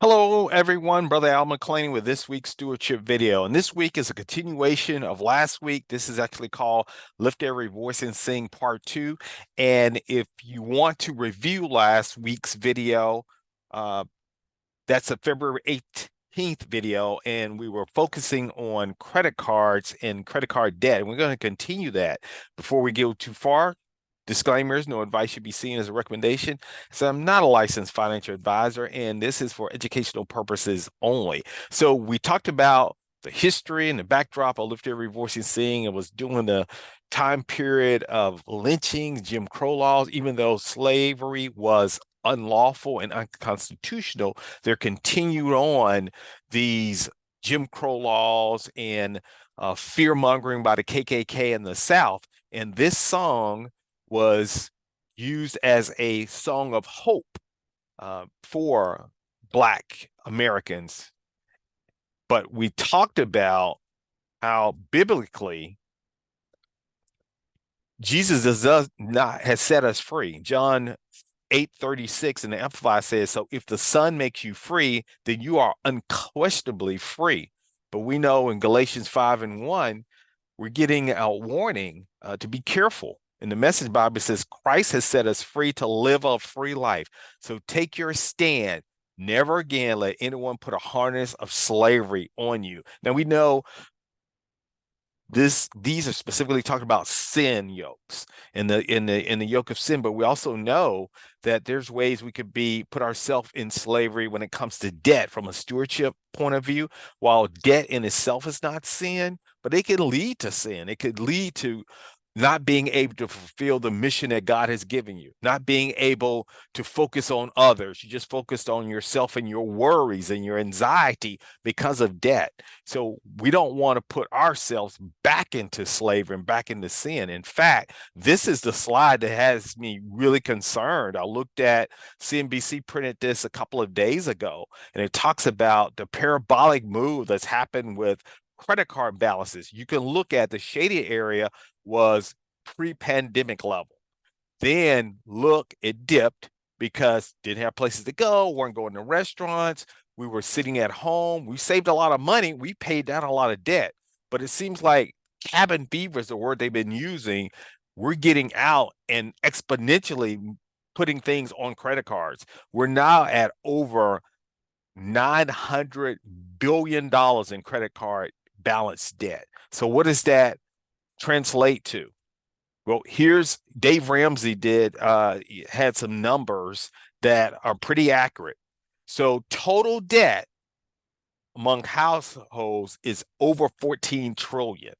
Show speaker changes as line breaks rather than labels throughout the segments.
Hello, everyone. Brother Al McClain with this week's stewardship video. And this week is a continuation of last week. This is actually called Lift Every Voice and Sing Part 2. And if you want to review last week's video, uh, that's a February 18th video, and we were focusing on credit cards and credit card debt. And we're going to continue that. Before we go too far, disclaimers, no advice should be seen as a recommendation. So I'm not a licensed financial advisor, and this is for educational purposes only. So we talked about the history and the backdrop of Lift Every Voice and Sing. It was during the time period of lynching, Jim Crow laws, even though slavery was unlawful and unconstitutional, there continued on these Jim Crow laws and fear mongering by the KKK in the South. And this song was used as a song of hope for Black Americans. But we talked about how biblically Jesus does not has set us free. John 8:36 in the Amplified says, so if the Son makes you free, then you are unquestionably free. But we know in Galatians 5:1, we're getting a warning to be careful. And the Message Bible says, Christ has set us free to live a free life. So take your stand. Never again let anyone put a harness of slavery on you. Now we know these are specifically talking about sin yokes in the yoke of sin, but we also know that there's ways we could be put ourselves in slavery when it comes to debt from a stewardship point of view. While debt in itself is not sin, but it can lead to sin. It could lead to not being able to fulfill the mission that God has given you, not being able to focus on others. You just focused on yourself and your worries and your anxiety because of debt. So we don't want to put ourselves back into slavery and back into sin. In fact, this is the slide that has me really concerned. I looked at CNBC printed this a couple of days ago, and it talks about the parabolic move that's happened with credit card balances. You can look at the shaded area was pre-pandemic level. Then look, it dipped because didn't have places to go, weren't going to restaurants, we were sitting at home, we saved a lot of money, we paid down a lot of debt. But it seems like cabin fever is the word they've been using. We're getting out and exponentially putting things on credit cards. We're now at over $900 billion in credit card balance debt. So what does that translate to? Well, here's Dave Ramsey had some numbers that are pretty accurate. So total debt among households is over 14 trillion.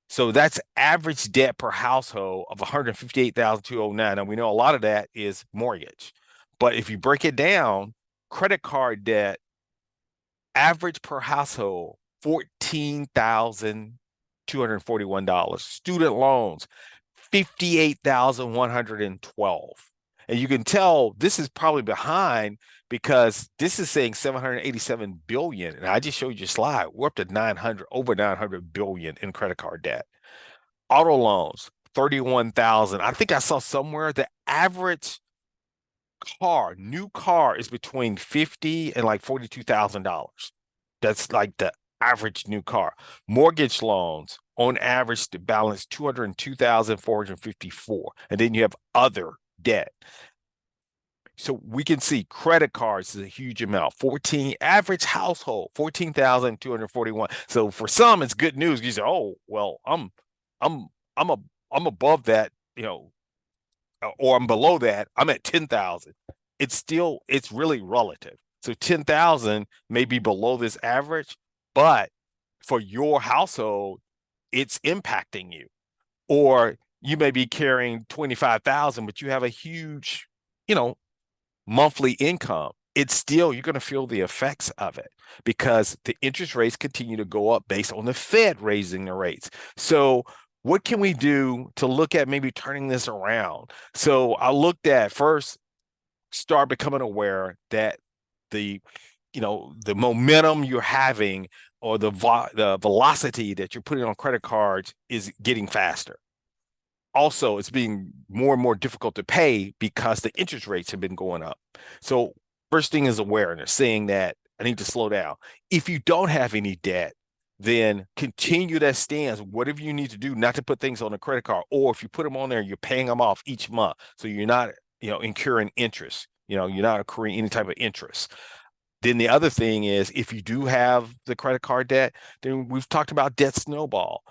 So that's average debt per household of 158,209. And we know a lot of that is mortgage. But if you break it down, credit card debt average per household $14,241. Student loans, 58,112. And you can tell this is probably behind because this is saying 787 billion. And I just showed you a slide. We're up to 900, over 900 billion in credit card debt. Auto loans, 31,000. I think I saw somewhere the average new car is between 50 and like $42,000. That's like the average new car. Mortgage loans on average to balance 202,454. And then you have other debt. So we can see credit cards is a huge amount. 14 average household, 14,241. So for some, it's good news. You say, oh, well, I'm I'm a I'm above that, or I'm below that. I'm at 10,000. It's really relative. So 10,000 may be below this average, but for your household, it's impacting you. Or you may be carrying 25,000, but you have a huge, you know, monthly income. It's still, you're going to feel the effects of it because the interest rates continue to go up based on the Fed raising the rates. So what can we do to look at maybe turning this around? So I looked at first, start becoming aware that the the momentum you're having or the velocity that you're putting on credit cards is getting faster. Also, it's being more and more difficult to pay because the interest rates have been going up. So First thing is awareness, saying that I need to slow down. If you don't have any debt, then continue that stance. Whatever you need to do not to put things on a credit card, or if you put them on there, you're paying them off each month. So you're not, incurring interest. You're not accruing any type of interest. Then the other thing is, if you do have the credit card debt, then we've talked about debt snowball.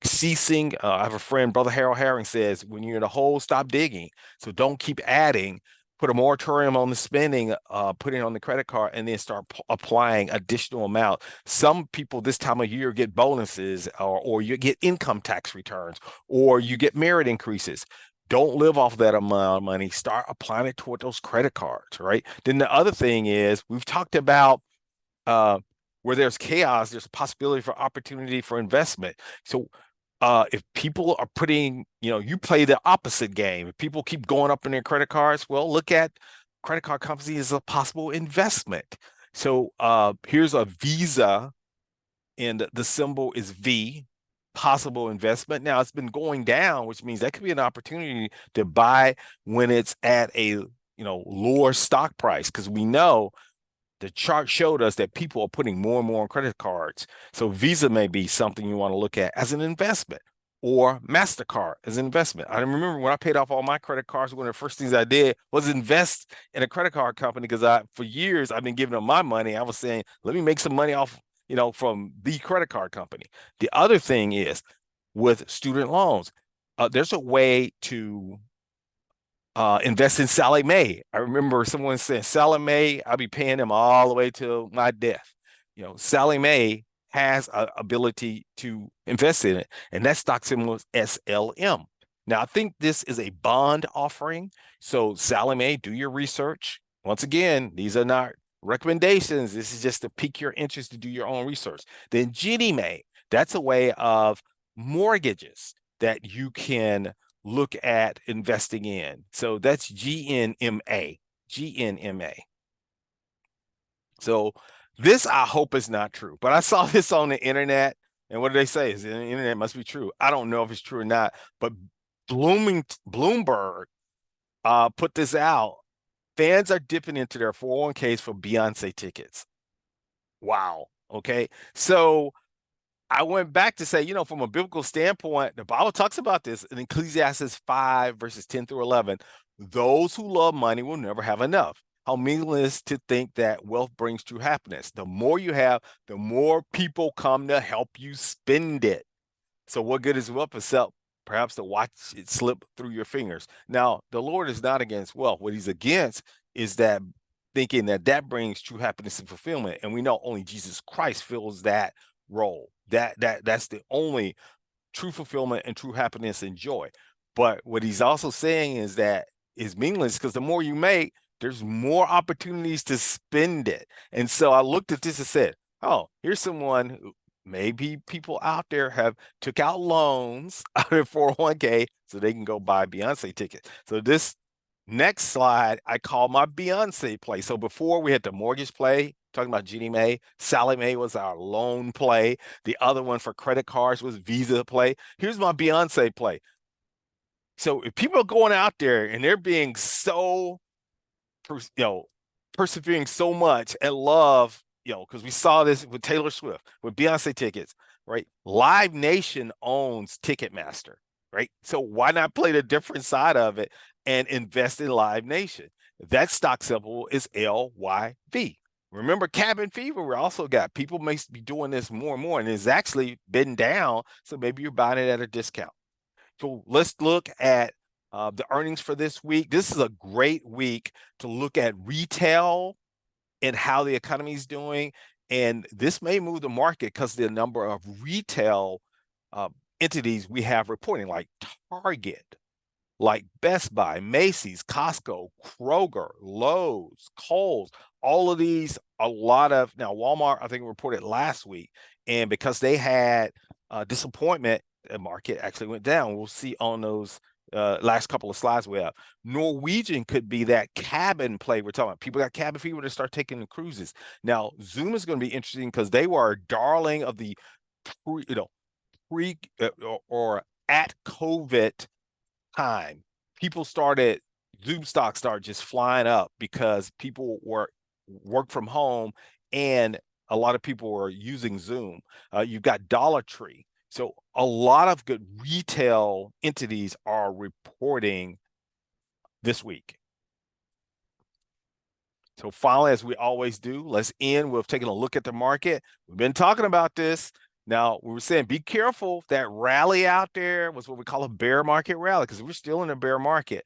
Ceasing. I have a friend, Brother Harold Herring, says when you're in a hole, stop digging. So don't keep adding. Put a moratorium on the spending, put it on the credit card, and then start applying additional amount. Some people this time of year get bonuses, or you get income tax returns, or you get merit increases. Don't live off that amount of money. Start applying it toward those credit cards, right? Then the other thing is, we've talked about uh, where there's chaos, there's a possibility for opportunity for investment. So if people are putting, you play the opposite game. If people keep going up in their credit cards, well, look at credit card companies as a possible investment. So here's a Visa, and the symbol is V, possible investment. Now it's been going down, which means that could be an opportunity to buy when it's at a lower stock price, because we know the chart showed us that people are putting more and more on credit cards. So Visa may be something you want to look at as an investment, or MasterCard as an investment. I remember when I paid off all my credit cards, one of the first things I did was invest in a credit card company, because for years, I've been giving them my money. I was saying, let me make some money off, from the credit card company. The other thing is, with student loans, there's a way to invest in Sally Mae. I remember someone saying, Sally Mae, I'll be paying them all the way to my death. Sally Mae has an ability to invest in it, and that stock symbol is SLM. Now, I think this is a bond offering. So Sally Mae, do your research. Once again, these are not recommendations. This is just to pique your interest to do your own research. Then Ginnie Mae, that's a way of mortgages that you can look at investing in. So that's GNMA, GNMA. So this, I hope, is not true, but I saw this on the internet, and what do they say? Is the internet must be true. I don't know if it's true or not, but Bloomberg put this out. Fans are dipping into their 401ks for Beyonce tickets. Wow. Okay. So I went back to say, from a biblical standpoint, the Bible talks about this in Ecclesiastes 5, verses 10 through 11. Those who love money will never have enough. How meaningless to think that wealth brings true happiness. The more you have, the more people come to help you spend it. So what good is wealth except perhaps to watch it slip through your fingers? Now, the Lord is not against wealth. What he's against is that thinking that brings true happiness and fulfillment. And we know only Jesus Christ fills that role. That's the only true fulfillment and true happiness and joy. But what he's also saying is that is meaningless, because the more you make, there's more opportunities to spend it. And so I looked at this and said, oh, here's someone who, maybe people out there have took out loans out of 401k so they can go buy Beyonce tickets. So this next slide, I call my Beyonce play. So before, we had the mortgage play, talking about Ginnie Mae. Sally Mae was our loan play. The other one for credit cards was Visa play. Here's my Beyonce play. So if people are going out there and they're being so, persevering so much and love, because we saw this with Taylor Swift, with Beyonce tickets, right? Live Nation owns Ticketmaster, right? So why not play the different side of it and invest in Live Nation? That stock symbol is LYV. Remember cabin fever? We also got people may be doing this more and more, and it's actually been down. So maybe you're buying it at a discount. So let's look at the earnings for this week. This is a great week to look at retail and how the economy is doing. And this may move the market because the number of retail entities we have reporting, like Target, like Best Buy, Macy's, Costco, Kroger, Lowe's, Kohl's, all of these, a lot of, now Walmart, I think, reported last week. And because they had disappointment, the market actually went down. We'll see on those last couple of slides we have. Norwegian could be that cabin play we're talking about. People got cabin fever to start taking the cruises. Now, Zoom is going to be interesting because they were a darling of the pre or at COVID time. People started Zoom stocks start just flying up because people work from home, and a lot of people are using Zoom. You've got Dollar Tree. So a lot of good retail entities are reporting this week. So finally, as we always do, let's end with taking a look at the market. We've been talking about this. Now, we were saying be careful. That rally out there was what we call a bear market rally, because we're still in a bear market.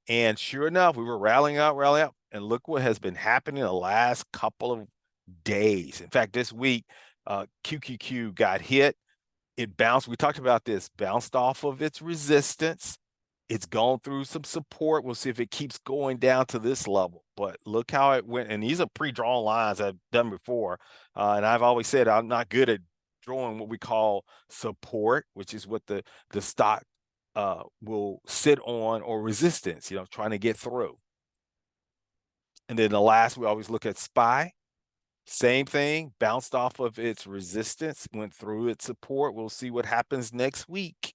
And sure enough, we were rallying up, and look what has been happening the last couple of days. In fact, this week, QQQ got hit. It bounced. We talked about this, bounced off of its resistance. It's gone through some support. We'll see if it keeps going down to this level. But look how it went. And these are pre-drawn lines I've done before. And I've always said I'm not good at drawing what we call support, which is what the stock will sit on, or resistance, trying to get through. And then the last, we always look at SPY. Same thing, bounced off of its resistance, went through its support. We'll see what happens next week.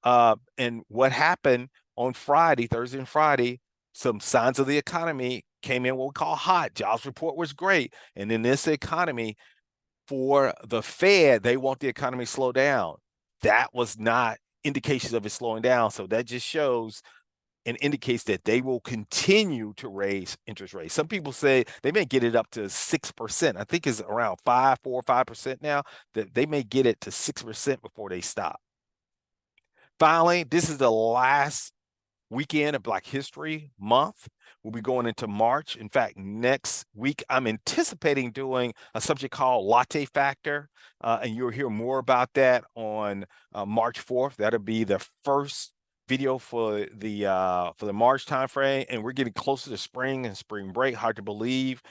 And what happened on Friday, Thursday and Friday, some signs of the economy came in what we call hot. Jobs report was great. And in this economy, for the Fed, they want the economy to slow down. That was not indications of it slowing down. So that just shows and indicates that they will continue to raise interest rates. Some people say they may get it up to 6%. I think it's around 4 or 5% now, that they may get it to 6% before they stop. Finally, this is the last weekend of Black History Month. We'll be going into March. In fact, next week, I'm anticipating doing a subject called Latte Factor, and you'll hear more about that on March 4th. That'll be the first video for the March timeframe, and we're getting closer to spring and spring break. Hard to believe,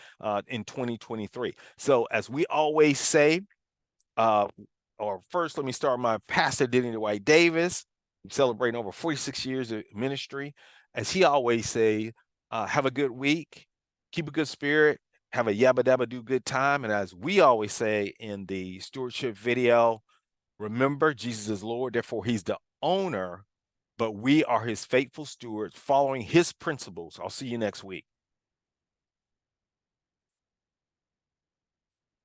in 2023. So as we always say, or first, let me start with my pastor, Denny White Davis, celebrating over 46 years of ministry. As he always say, have a good week, keep a good spirit, have a yabba dabba do good time. And as we always say in the stewardship video, remember Jesus is Lord, therefore he's the owner, but we are his faithful stewards following his principles. I'll see you next week.